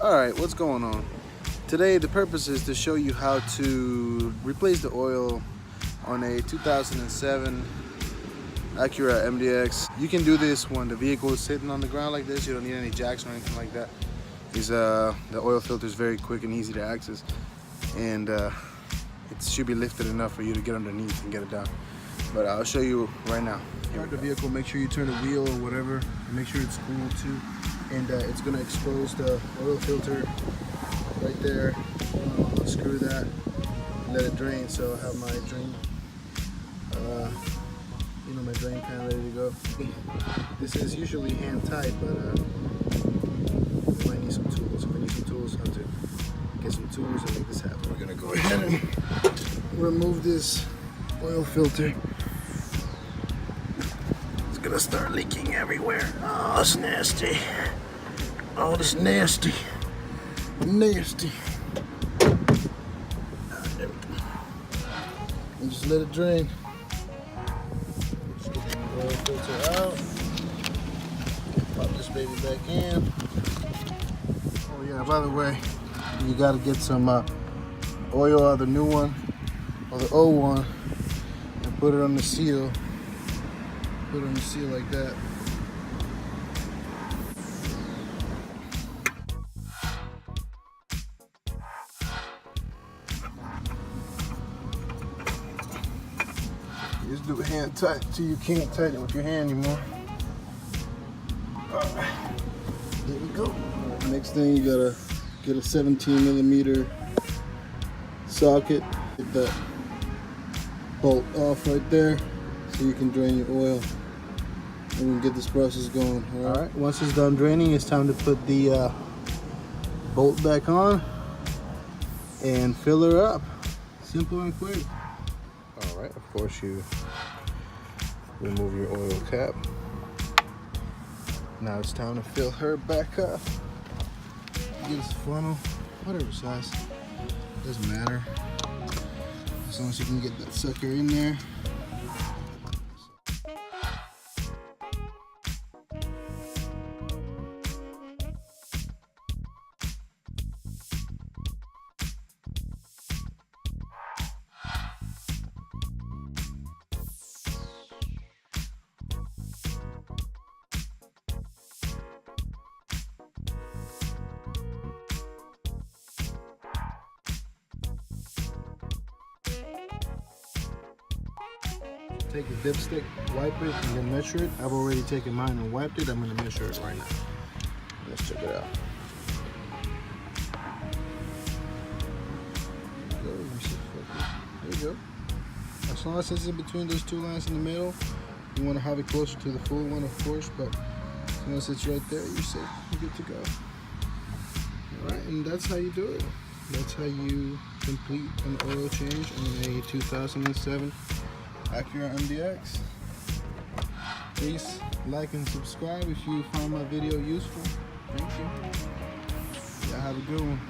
Alright, what's going on? Today the purpose is to show you how to replace the oil on a 2007 Acura MDX. You can do this when the vehicle is sitting on the ground like this. You don't need any jacks or anything like that. The oil filter is very quick and easy to access, and it should be lifted enough for you to get underneath and get it down. But I'll show you right now. Start the vehicle, make sure you turn the wheel or whatever, and make sure it's cool too. And it's going to expose the oil filter right there. Unscrew that, let it drain. So I have my drain, my drain pan ready to go. This is usually hand tight, but I might need some tools. If I need some tools, I have to get some tools and make this happen. We're going to go ahead and remove this oil filter. It's going to start leaking everywhere. Oh, it's nasty. Oh, this nasty. Nasty. There we go. And just let it drain. Just get the oil filter out. Pop this baby back in. Oh yeah, by the way, you gotta get some oil out of the new one or the old one and put it on the seal. Put it on the seal like that. Just do it hand tight until you can't tighten it with your hand anymore. Alright, there we go. Next thing, you gotta get a 17mm socket. Get that bolt off right there so you can drain your oil. And we can get this process going. Alright, once it's done draining, it's time to put the bolt back on and fill her up. Simple and quick. Alright, of course you remove your oil cap. Now it's time to fill her back up. Get this funnel, whatever size, doesn't matter. As long as you can get that sucker in there. Take your dipstick, wipe it, and then measure it. I've already taken mine and wiped it. I'm going to measure it right now. Let's check it out. There you go. As long as it's in between those two lines in the middle, you want to have it closer to the full one, of course, but as long as it's right there, you're safe. You're good to go. Alright, and that's how you do it. That's how you complete an oil change on a 2007 Acura MDX. Please like and subscribe if you found my video useful. Thank you. Y'all have a good one.